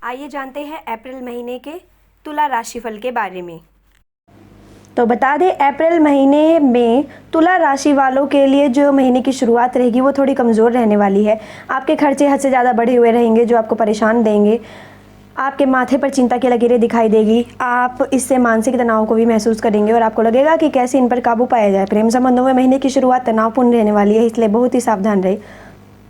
आइए जानते हैं अप्रैल महीने के तुला राशिफल के बारे में। तो बता दें, अप्रैल महीने में तुला राशि वालों के लिए जो महीने की शुरुआत रहेगी वो थोड़ी कमज़ोर रहने वाली है। आपके खर्चे हद से ज़्यादा बढ़े हुए रहेंगे जो आपको परेशान देंगे। आपके माथे पर चिंता की लकीरें दिखाई देगी। आप इससे मानसिक तनाव को भी महसूस करेंगे और आपको लगेगा कि कैसे इन पर काबू पाया जाए। प्रेम संबंधों में महीने की शुरुआत तनावपूर्ण रहने वाली है, इसलिए बहुत ही सावधान रहे,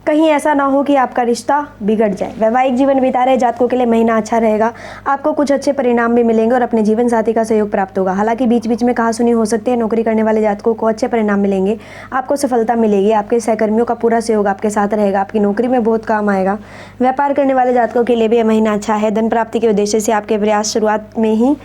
कहीं ऐसा ना हो कि आपका रिश्ता बिगड़ जाए। वैवाहिक जीवन बिता रहे जातकों के लिए महीना अच्छा रहेगा। आपको कुछ अच्छे परिणाम भी मिलेंगे और अपने जीवन साथी का सहयोग प्राप्त होगा। हालांकि बीच बीच में कहासुनी हो सकती है। नौकरी करने वाले जातकों को अच्छे परिणाम मिलेंगे, आपको सफलता मिलेगी। आपके सहकर्मियों का पूरा सहयोग आपके साथ रहेगा, आपकी नौकरी में बहुत काम आएगा। व्यापार करने वाले जातकों के लिए भी यह महीना अच्छा है। धन प्राप्ति के उद्देश्य से आपके प्रयास शुरुआत में ही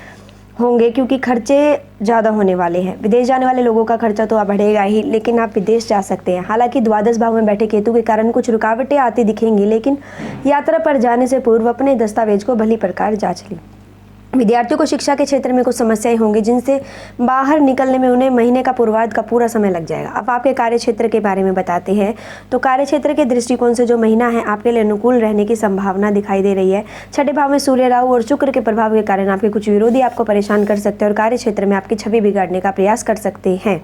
होंगे क्योंकि खर्चे ज़्यादा होने वाले हैं। विदेश जाने वाले लोगों का खर्चा तो बढ़ेगा ही, लेकिन आप विदेश जा सकते हैं। हालांकि द्वादश भाव में बैठे केतु के कारण कुछ रुकावटें आती दिखेंगी, लेकिन यात्रा पर जाने से पूर्व अपने दस्तावेज को भली प्रकार जांच लें। विद्यार्थियों को शिक्षा के क्षेत्र में कुछ समस्याएं होंगी जिनसे बाहर निकलने में उन्हें महीने का पूर्वार्ध का पूरा समय लग जाएगा। अब आपके कार्य क्षेत्र के बारे में बताते हैं। तो कार्य क्षेत्र के दृष्टिकोण से जो महीना है आपके लिए अनुकूल रहने की संभावना दिखाई दे रही है। छठे भाव में सूर्य, राहु और शुक्र के प्रभाव के कारण आपके कुछ विरोधी आपको परेशान कर सकते हैं और कार्य क्षेत्र में आपकी छवि बिगाड़ने का प्रयास कर सकते हैं।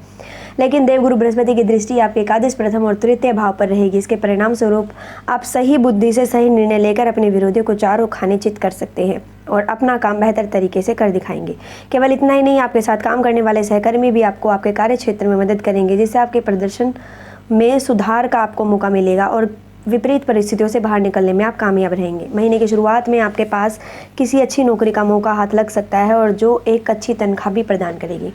लेकिन देवगुरु बृहस्पति की दृष्टि आपके एकादश, प्रथम और तृतीय भाव पर रहेगी। इसके परिणाम स्वरूप आप सही बुद्धि से सही निर्णय लेकर अपने विरोधियों को चारों खाने चित कर सकते हैं और अपना काम बेहतर तरीके से कर दिखाएंगे। केवल इतना ही नहीं, आपके साथ काम करने वाले सहकर्मी भी आपको आपके कार्य क्षेत्र में मदद करेंगे, जिससे आपके प्रदर्शन में सुधार का आपको मौका मिलेगा और विपरीत परिस्थितियों से बाहर निकलने में आप कामयाब रहेंगे। महीने की शुरुआत में आपके पास किसी अच्छी नौकरी का मौका हाथ लग सकता है और जो एक अच्छी तनख्वाह भी प्रदान करेगी।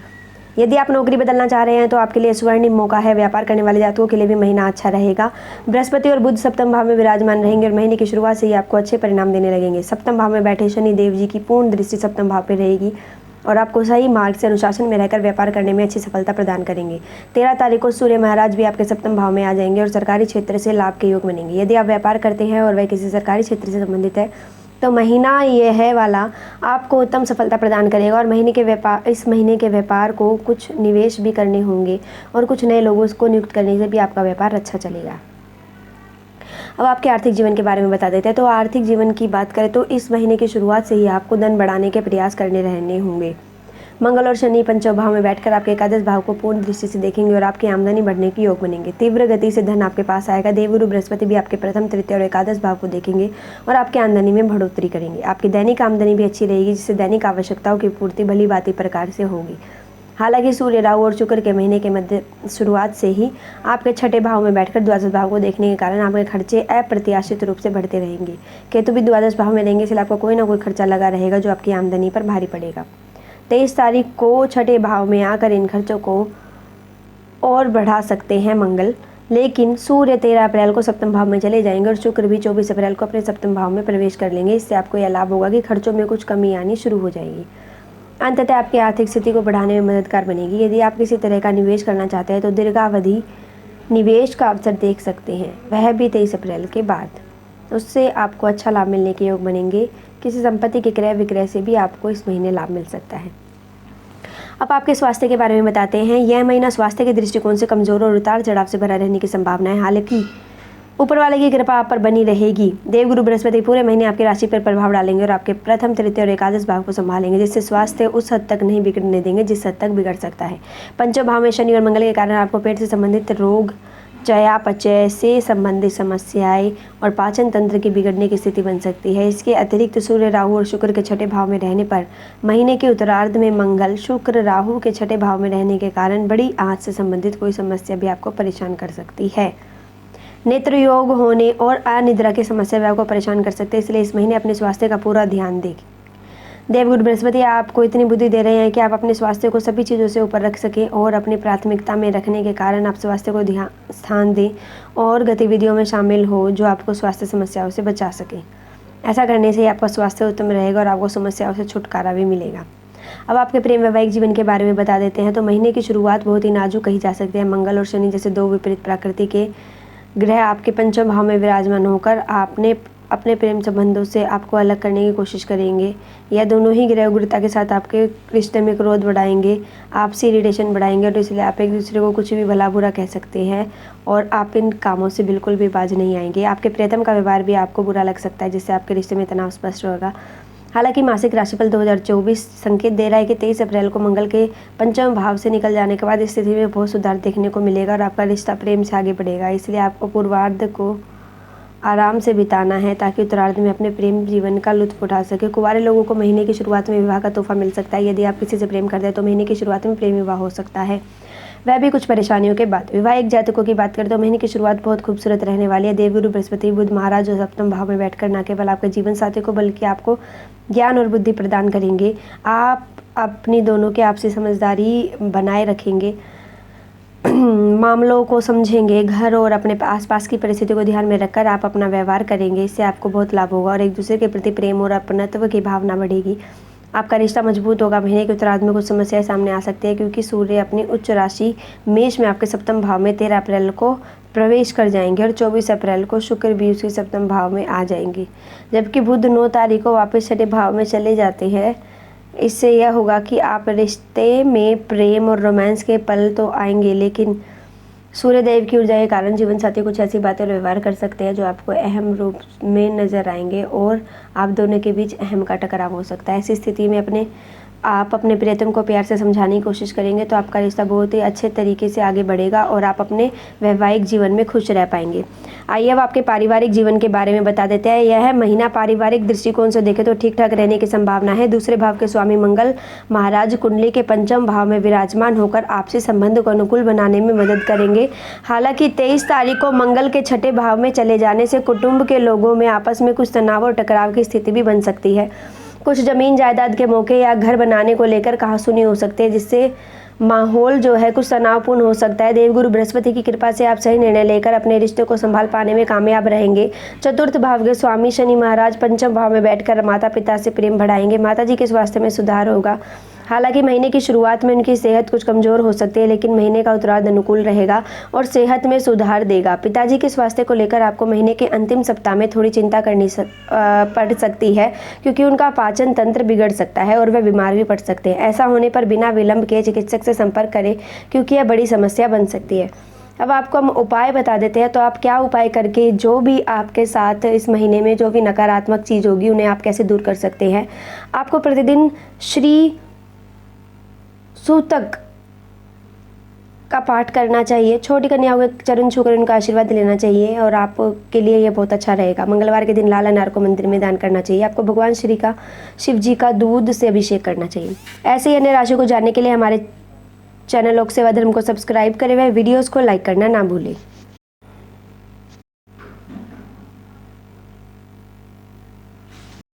यदि आप नौकरी बदलना चाह रहे हैं तो आपके लिए स्वर्णिम मौका है। व्यापार करने वाले जातकों के लिए भी महीना अच्छा रहेगा। बृहस्पति और बुध सप्तम भाव में विराजमान रहेंगे और महीने की शुरुआत से ही आपको अच्छे परिणाम देने लगेंगे। सप्तम भाव में बैठे शनि देव जी की पूर्ण दृष्टि सप्तम भाव पर रहेगी और आपको सही मार्ग से अनुशासन में रहकर व्यापार करने में अच्छी सफलता प्रदान करेंगे। 13 तारीख को सूर्य महाराज भी आपके सप्तम भाव में आ जाएंगे और सरकारी क्षेत्र से लाभ के योग बनेंगे। यदि आप व्यापार करते हैं और वह किसी सरकारी क्षेत्र से संबंधित है तो महीना ये है वाला आपको उत्तम सफलता प्रदान करेगा और इस महीने के व्यापार को कुछ निवेश भी करने होंगे और कुछ नए लोगों को नियुक्त करने से भी आपका व्यापार अच्छा चलेगा। अब आपके आर्थिक जीवन के बारे में बता देते हैं। तो आर्थिक जीवन की बात करें तो इस महीने की शुरुआत से ही आपको धन बढ़ाने के प्रयास करने रहने होंगे। मंगल और शनि पंचम भाव में बैठकर आपके एकादश भाव को पूर्ण दृष्टि से देखेंगे और आपकी आमदनी बढ़ने की योग बनेंगे। तीव्र गति से धन आपके पास आएगा। देवगुरु बृहस्पति भी आपके प्रथम, तृतीय और एकादश भाव को देखेंगे और आपकी आमदनी में बढ़ोतरी करेंगे। आपकी दैनिक आमदनी भी अच्छी रहेगी, जिससे दैनिक आवश्यकताओं की पूर्ति भली भांति प्रकार से होगी। हालांकि सूर्य, राहु और शुक्र के महीने के मध्य शुरुआत से ही आपके छठे भाव में बैठकर द्वादश भाव को देखने के कारण आपके खर्चे अप्रत्याशित रूप से बढ़ते रहेंगे। केतु भी द्वादश भाव में रहेंगे, इसलिए आपको कोई ना कोई खर्चा लगा रहेगा जो आपकी आमदनी पर भारी पड़ेगा। 23 तारीख को छठे भाव में आकर इन खर्चों को और बढ़ा सकते हैं मंगल, लेकिन सूर्य 13 अप्रैल को सप्तम भाव में चले जाएंगे और शुक्र भी 24 अप्रैल को अपने सप्तम भाव में प्रवेश कर लेंगे। इससे आपको यह लाभ होगा कि खर्चों में कुछ कमी आनी शुरू हो जाएगी। अंततः आपकी आर्थिक स्थिति को बढ़ाने में मददगार बनेगी। यदि आप किसी तरह का निवेश करना चाहते हैं तो दीर्घावधि निवेश का अवसर देख सकते हैं, वह भी 23 अप्रैल के बाद। उससे आपको अच्छा लाभ मिलने के योग बनेंगे। किसी संपत्ति के क्रय विक्रय से भी आपको इस महीने लाभ मिल सकता है। अब आपके स्वास्थ्य के बारे में बताते हैं। यह महीना स्वास्थ्य के दृष्टिकोण से कमजोर और उतार चढ़ाव से भरा रहने की संभावना है। हालांकि ऊपर वाले की कृपा आप पर बनी रहेगी। देवगुरु बृहस्पति पूरे महीने आपकी राशि पर प्रभाव डालेंगे और आपके प्रथम, तृतीय और एकादश भाव को संभालेंगे, जिससे स्वास्थ्य उस हद तक नहीं बिगड़ने देंगे जिस हद तक बिगड़ सकता है। पंचम भाव में शनि और मंगल के कारण आपको पेट से संबंधित रोग, चयापचय से संबंधित समस्याएं और पाचन तंत्र की बिगड़ने की स्थिति बन सकती है। इसके अतिरिक्त सूर्य, राहु और शुक्र के छठे भाव में रहने पर महीने के उत्तरार्ध में मंगल, शुक्र, राहु के छठे भाव में रहने के कारण बड़ी आंत से संबंधित कोई समस्या भी आपको परेशान कर सकती है। नेत्र योग होने और अनिद्रा की समस्या भी आपको परेशान कर सकते हैं, इसलिए इस महीने अपने स्वास्थ्य का पूरा ध्यान दें। देवगुरु बृहस्पति आपको इतनी बुद्धि दे रहे हैं कि आप अपने स्वास्थ्य को सभी चीज़ों से ऊपर रख सकें और अपनी प्राथमिकता में रखने के कारण आप स्वास्थ्य को स्थान दें और गतिविधियों में शामिल हो जो आपको स्वास्थ्य समस्याओं से बचा सके। ऐसा करने से आपका स्वास्थ्य उत्तम रहेगा और आपको समस्याओं से छुटकारा भी मिलेगा। अब आपके प्रेम वैवाहिक जीवन के बारे में बता देते हैं। तो महीने की शुरुआत बहुत ही नाजुक कही जा सकती है। मंगल और शनि जैसे दो विपरीत प्रकृति के ग्रह आपके पंचम भाव में विराजमान होकर आपने अपने प्रेम संबंधों से आपको अलग करने की कोशिश करेंगे, या दोनों ही ग्रह उग्रता के साथ आपके रिश्ते में क्रोध बढ़ाएंगे, आपसी इरिटेशन बढ़ाएंगे, और इसलिए आप एक दूसरे को कुछ भी भला बुरा कह सकते हैं और आप इन कामों से बिल्कुल भी बाज नहीं आएंगे। आपके प्रियतम का व्यवहार भी आपको बुरा लग सकता है, जिससे आपके रिश्ते में तनाव स्पष्ट होगा। हालांकि मासिक राशिफल 2024 संकेत दे रहा है कि 23 अप्रैल को मंगल के पंचम भाव से निकल जाने के बाद स्थिति में बहुत सुधार देखने को मिलेगा और आपका रिश्ता प्रेम से आगे बढ़ेगा। इसलिए आपको पूर्वार्ध को आराम से बिताना है ताकि उत्तरार्ध में अपने प्रेम जीवन का लुत्फ उठा सके। कुंवारे लोगों को महीने की शुरुआत में विवाह का तोहफा मिल सकता है। यदि आप किसी से प्रेम करते हैं तो महीने की शुरुआत में प्रेम विवाह हो सकता है, वह भी कुछ परेशानियों के बाद। विवाहिक जातकों की बात करें तो महीने की शुरुआत बहुत खूबसूरत रहने वाली है। देवगुरु बृहस्पति बुध महाराज जो सप्तम भाव में बैठकर न केवल आपके जीवन साथी को बल्कि आपको ज्ञान और बुद्धि प्रदान करेंगे। आप अपनी दोनों के आपसी समझदारी बनाए रखेंगे, मामलों को समझेंगे, घर और अपने आसपास की परिस्थिति को ध्यान में रखकर आप अपना व्यवहार करेंगे। इससे आपको बहुत लाभ होगा और एक दूसरे के प्रति प्रेम और अपनत्व की भावना बढ़ेगी। आपका रिश्ता मजबूत होगा। महीने के उत्तरार्ध में कुछ समस्याएं सामने आ सकती है क्योंकि सूर्य अपनी उच्च राशि मेष में आपके सप्तम भाव में 13 अप्रैल को प्रवेश कर जाएंगे और 24 अप्रैल को शुक्र भी उसके सप्तम भाव में आ जाएंगे, जबकि बुध 9 तारीख को वापस छठे भाव में चले जाते हैं। इससे यह होगा कि आप रिश्ते में प्रेम और रोमांस के पल तो आएंगे, लेकिन सूर्यदेव की ऊर्जा के कारण जीवन साथी कुछ ऐसी बातें और व्यवहार कर सकते हैं जो आपको अहम रूप में नजर आएंगे और आप दोनों के बीच अहम का टकराव हो सकता है। ऐसी स्थिति में आप अपने प्रियतम को प्यार से समझाने की कोशिश करेंगे तो आपका रिश्ता बहुत ही अच्छे तरीके से आगे बढ़ेगा और आप अपने वैवाहिक जीवन में खुश रह पाएंगे। आइए अब आपके पारिवारिक जीवन के बारे में बता देते हैं। यह महीना पारिवारिक दृष्टिकोण से देखें तो ठीक ठाक रहने की संभावना है। दूसरे भाव के स्वामी मंगल महाराज कुंडली के पंचम भाव में विराजमान होकर आपसी संबंध को अनुकूल बनाने में मदद करेंगे। हालांकि 23 तारीख को मंगल के छठे भाव में चले जाने से कुटुंब के लोगों में आपस में कुछ तनाव और टकराव की स्थिति भी बन सकती है। कुछ जमीन जायदाद के मौके या घर बनाने को लेकर कहासुनी हो सकती है, जिससे माहौल जो है कुछ तनावपूर्ण हो सकता है। देवगुरु बृहस्पति की कृपा से आप सही निर्णय लेकर अपने रिश्ते को संभाल पाने में कामयाब रहेंगे। चतुर्थ भाव के स्वामी शनि महाराज पंचम भाव में बैठकर माता पिता से प्रेम बढ़ाएंगे। माता जी के स्वास्थ्य में सुधार होगा। हालांकि महीने की शुरुआत में उनकी सेहत कुछ कमज़ोर हो सकती है, लेकिन महीने का उत्तरार्ध अनुकूल रहेगा और सेहत में सुधार देगा। पिताजी के स्वास्थ्य को लेकर आपको महीने के अंतिम सप्ताह में थोड़ी चिंता करनी पड़ सकती है, क्योंकि उनका पाचन तंत्र बिगड़ सकता है और वे बीमार भी पड़ सकते हैं। ऐसा होने पर बिना विलंब के चिकित्सक से संपर्क करें, क्योंकि यह बड़ी समस्या बन सकती है। अब आपको हम उपाय बता देते हैं, तो आप क्या उपाय करके जो भी आपके साथ इस महीने में जो भी नकारात्मक चीज़ होगी उन्हें आप कैसे दूर कर सकते हैं। आपको प्रतिदिन श्री सूतक का पाठ करना चाहिए। छोटी कन्याओं के चरण छूकर उनका आशीर्वाद लेना चाहिए और आपके लिए यह बहुत अच्छा रहेगा। मंगलवार के दिन लाल अनार को मंदिर में दान करना चाहिए। आपको भगवान शिव जी का दूध से अभिषेक करना चाहिए। ऐसे ही अन्य राशि को जानने के लिए हमारे चैनल लोक सेवा धर्म को सब्सक्राइब करें व वीडियोज़ को लाइक करना ना भूलें।